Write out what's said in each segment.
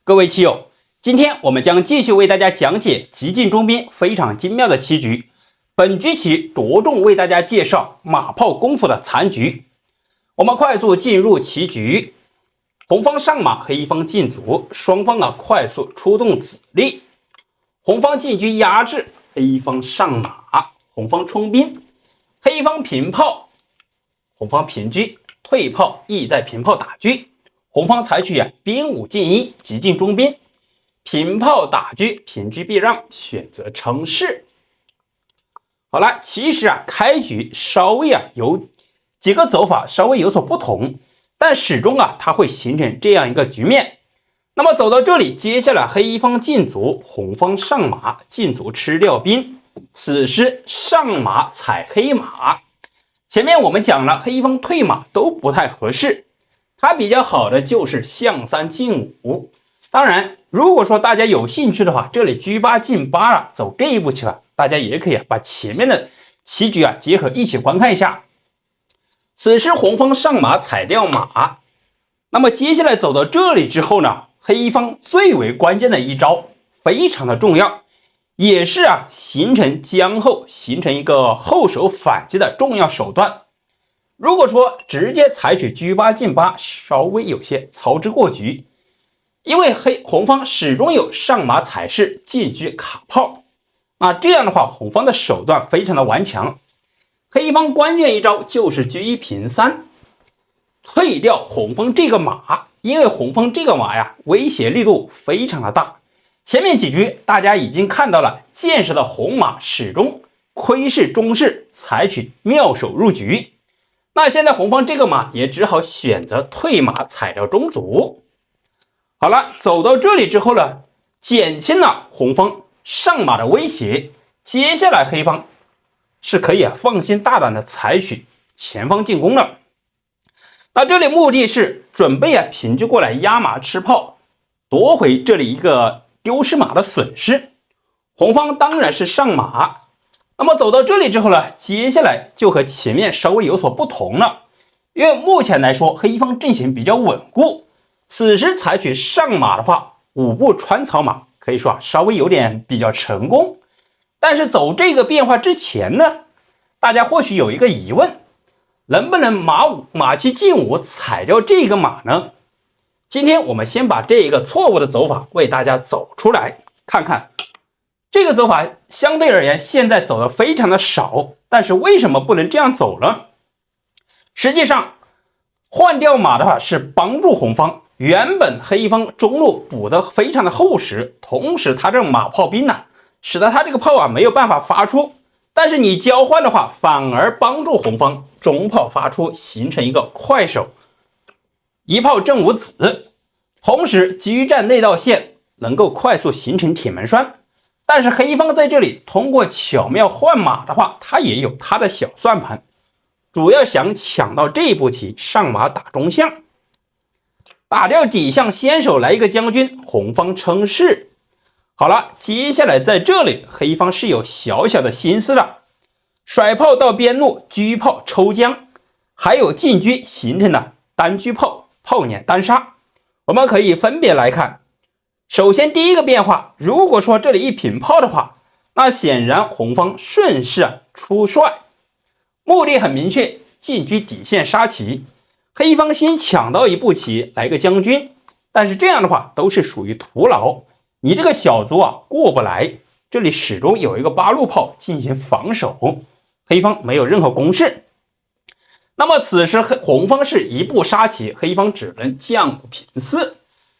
各位棋友，今天我们将继续为大家讲解极进中兵非常精妙的棋局。本局棋着重为大家介绍马炮功夫的残局。我们快速进入棋局，红方上马，黑方进卒，双方快速出动子力。红方进车压制，黑方上马，红方冲兵，黑方平炮，红方平车，退炮意在平炮打车。红方采取兵5进1，极进中兵，平炮打车，平车避让，选择乘势。好了，其实开局稍微有几个走法稍微有所不同，但始终它会形成这样一个局面。那么走到这里，接下来黑方进卒，红方上马，进卒吃掉兵，此时上马踩黑马。前面我们讲了，黑方退马都不太合适。它比较好的就是象3进5，当然，如果说大家有兴趣的话，这里车8进8走这一步棋大家也可以把前面的棋局结合一起观看一下。此时红方上马踩掉马，那么接下来走到这里之后呢，黑方最为关键的一招非常的重要，也是形成将后形成一个后手反击的重要手段。如果说直接采取车8进8，稍微有些操之过急，因为红方始终有上马踩势，进车卡炮，这样的话红方的手段非常的顽强。黑方关键一招就是车1平3，退掉红方这个马，因为红方这个马威胁力度非常的大。前面几局大家已经看到了，见识的红马始终窥视中士，采取妙手入局。那现在红方这个马也只好选择退马踩掉中卒。好了，走到这里之后呢，减轻了红方上马的威胁，接下来黑方是可以放心大胆的采取前方进攻了。那这里目的是准备平车过来压马吃炮，夺回这里一个丢失马的损失。红方当然是上马。那么走到这里之后呢，接下来就和前面稍微有所不同了，因为目前来说黑方阵型比较稳固，此时采取上马的话，5步穿草马可以说稍微有点比较成功。但是走这个变化之前呢，大家或许有一个疑问，能不能马7进5踩掉这个马呢？今天我们先把这一个错误的走法为大家走出来看看。这个走法相对而言现在走的非常的少，但是为什么不能这样走呢？实际上换掉马的话是帮助红方，原本黑方中路补的非常的厚实，同时他这马炮兵使得他这个炮没有办法发出，但是你交换的话反而帮助红方中炮发出，形成一个快手一炮正5子，同时居占内道线，能够快速形成铁门栓。但是黑方在这里通过巧妙换马的话，他也有他的小算盘，主要想抢到这一步棋，上马打中象，打掉底象，先手来一个将军，红方称势。好了，接下来在这里黑方是有小小的心思的，甩炮到边路，车炮抽将，还有进车形成了单车炮，炮撵单杀。我们可以分别来看。首先第一个变化，如果说这里一平炮的话，那显然红方顺势出帅，目的很明确，进车底线杀棋。黑方先抢到一步棋，来个将军，但是这样的话都是属于徒劳，你这个小卒过不来，这里始终有一个8路炮进行防守，黑方没有任何攻势。那么此时红方是一步杀棋，黑方只能将5平4。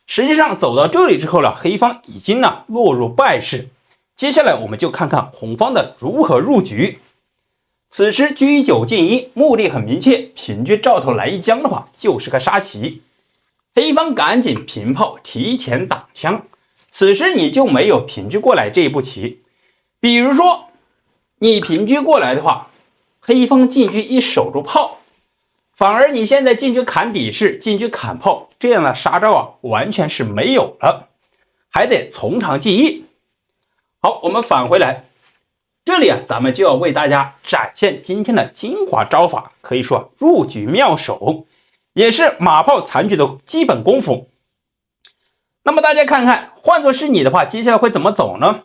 实际上走到这里之后呢，黑方已经落入败势。接下来我们就看看红方的如何入局。此时车9进1，目的很明确，平车照头来一将的话就是个杀棋。黑方赶紧平炮提前挡枪，此时你就没有平车过来这一步棋。比如说你平车过来的话，黑方进车一守住炮，反而你现在进车砍底士，进车砍炮，这样的杀招完全是没有了，还得从长计议。好，我们返回来，这里咱们就要为大家展现今天的精华招法，可以说入局妙手，也是马炮残局的基本功夫。那么大家看看，换作是你的话，接下来会怎么走呢？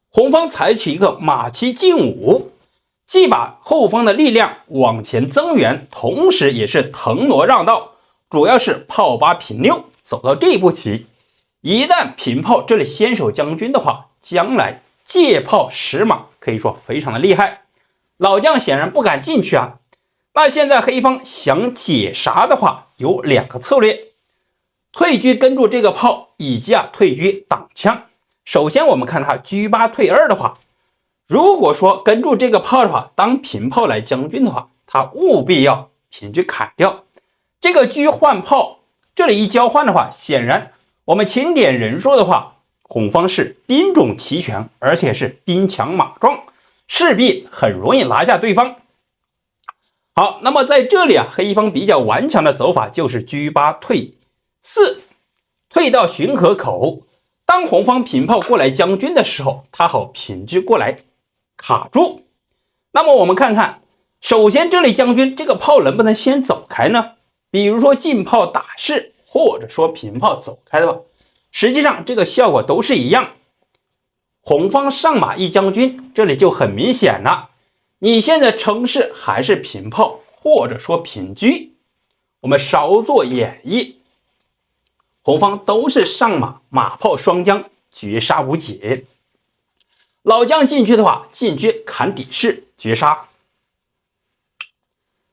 红方采取一个马七进五，既把后方的力量往前增援，同时也是腾挪让道，主要是炮8平6走到这一步棋。一旦平炮这里先手将军的话，将来借炮10马可以说非常的厉害。老将显然不敢进去啊。那现在黑方想解杀的话，有2个策略：退车跟住这个炮，以及退车挡枪。首先我们看他车8退2的话，如果说跟住这个炮的话，当平炮来将军的话，他务必要平车砍掉。这个车换炮，这里一交换的话，显然我们清点人数的话，红方是兵种齐全，而且是兵强马壮，势必很容易拿下对方。好，那么在这里黑方比较顽强的走法就是车8退4，退到巡河口。当红方平炮过来将军的时候，他好平车过来卡住。那么我们看看，首先这里将军这个炮能不能先走开呢？比如说进炮打士，或者说平炮走开的话，实际上这个效果都是一样。红方上马一将军，这里就很明显了。你现在称士还是平炮，或者说平车，我们稍作演绎。红方都是上马，马炮双将，绝杀无解。老将进去的话，进车砍底士，绝杀。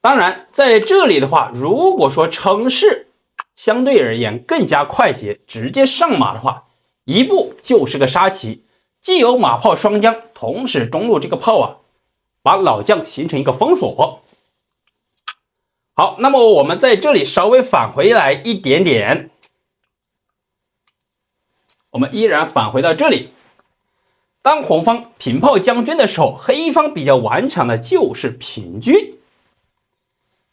当然在这里的话，如果说称士相对而言更加快捷，直接上马的话，一步就是个杀棋，既有马炮双将，同时中路这个炮把老将形成一个封锁。好，那么我们在这里稍微返回来一点点，我们依然返回到这里。当红方平炮将军的时候，黑方比较顽强的就是平车，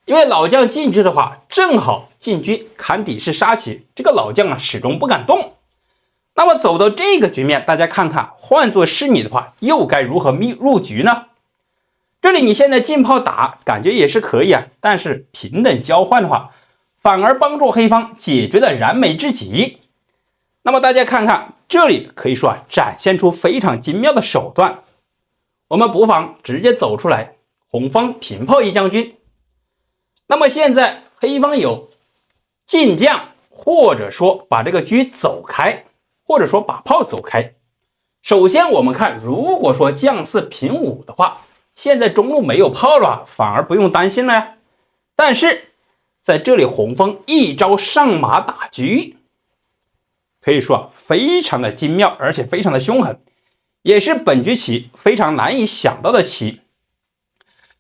因为老将进去的话，正好进车砍底士杀棋，这个老将始终不敢动。那么走到这个局面，大家看看，换作是你的话，又该如何入局呢？这里你现在进炮打，感觉也是可以但是平等交换的话，反而帮助黑方解决了燃眉之急。那么大家看看，这里可以说展现出非常精妙的手段。我们不妨直接走出来，红方平炮一将军。那么现在黑方有进将，或者说把这个车走开，或者说把炮走开。首先我们看，如果说将4平5的话，现在中路没有炮了，反而不用担心了呀。但是在这里红方一招上马打车，可以说非常的精妙，而且非常的凶狠，也是本局棋非常难以想到的棋。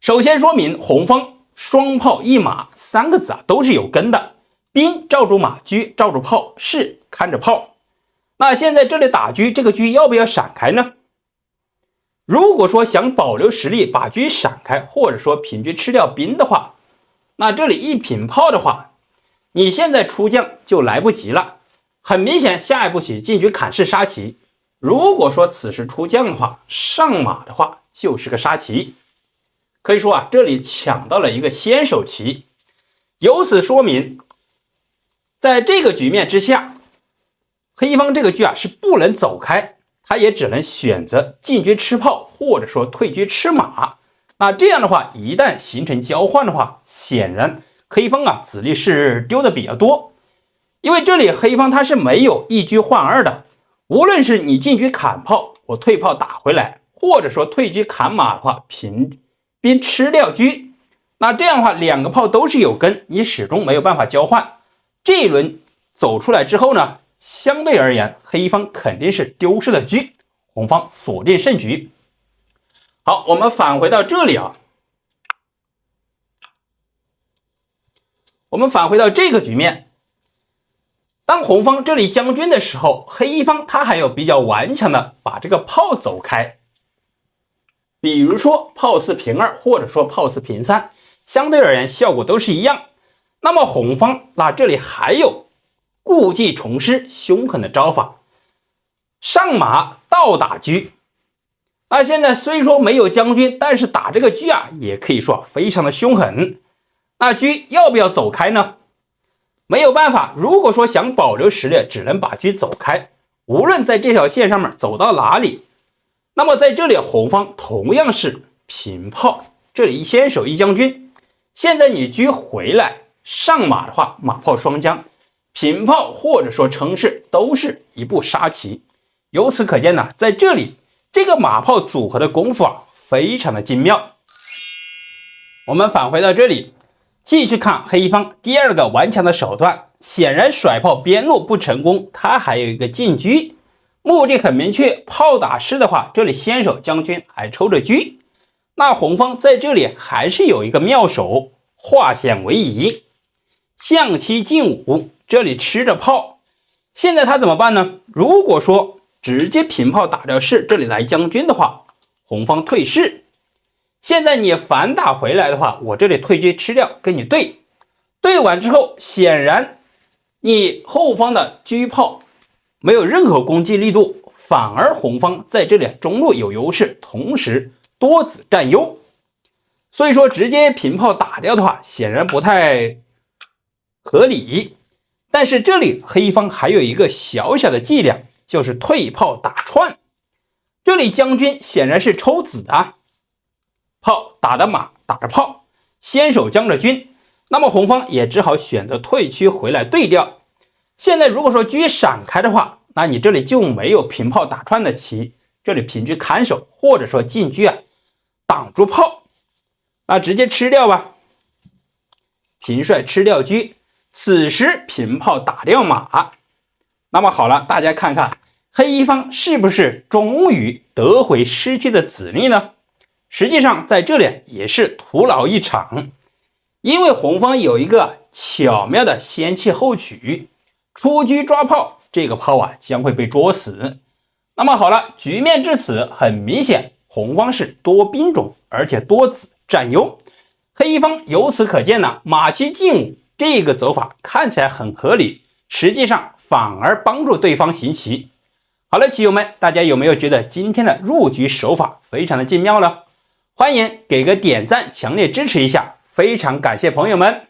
首先说明红方双炮一马3个字都是有根的，兵罩住马，车罩住炮，士看着炮。那现在这里打车，这个车要不要闪开呢？如果说想保留实力，把车闪开，或者说平车吃掉兵的话，那这里一平炮的话，你现在出将就来不及了。很明显，下一步棋进车砍士杀棋。如果说此时出将的话，上马的话就是个杀棋。可以说这里抢到了一个先手棋。由此说明，在这个局面之下，黑方这个车是不能走开，他也只能选择进车吃炮，或者说退车吃马。那这样的话，一旦形成交换的话，显然黑方子力是丢的比较多。因为这里黑方他是没有一车换2的，无论是你进车砍炮，我退炮打回来，或者说退车砍马的话，平兵吃掉车，那这样的话2个炮都是有根，你始终没有办法交换。这一轮走出来之后呢，相对而言黑方肯定是丢失了车，红方锁定胜局。好，我们返回到这里我们返回到这个局面，当红方这里将军的时候，黑方他还有比较顽强的把这个炮走开，比如说炮4平2，或者说炮4平3，相对而言效果都是一样。那么红方那这里还有故技重施凶狠的招法，上马倒打车。那现在虽说没有将军，但是打这个车也可以说非常的凶狠。那车要不要走开呢？没有办法，如果说想保留实力，只能把车走开，无论在这条线上面走到哪里。那么在这里红方同样是平炮，这里一先手一将军，现在你车回来上马的话，马炮双将，平炮或者说乘势都是一步杀棋。由此可见呢，在这里这个马炮组合的功夫非常的精妙。我们返回到这里，继续看黑方第二个顽强的手段。显然甩炮边路不成功，他还有一个进车，目的很明确，炮打士的话，这里先手将军还抽着车。那红方在这里还是有一个妙手，化险为夷，象棋进五，这里吃着炮。现在他怎么办呢？如果说直接平炮打掉士，这里来将军的话，红方退士。现在你反打回来的话，我这里退车吃掉，跟你对完之后，显然你后方的车炮没有任何攻击力度，反而红方在这里中路有优势，同时多子占优。所以说直接平炮打掉的话，显然不太合理。但是这里黑方还有一个小小的伎俩，就是退炮打串。这里将军显然是抽子啊，炮打的马，打着炮，先手将着军，那么红方也只好选择退车回来对调。现在如果说车闪开的话，那你这里就没有平炮打串的棋，这里平车看守或者说进车挡住炮，那直接吃掉吧，平帅吃掉车，此时平炮打掉马。那么好了，大家看看黑方是不是终于得回失去的子力呢？实际上在这里也是徒劳一场，因为红方有一个巧妙的先弃后取，出车抓炮，这个炮将会被捉死。那么好了，局面至此很明显，红方是多兵种而且多子占优，黑方由此可见呢，马骑进五这个走法看起来很合理，实际上反而帮助对方行棋。好了，棋友们，大家有没有觉得今天的入局手法非常的精妙呢？欢迎给个点赞，强烈支持一下，非常感谢朋友们。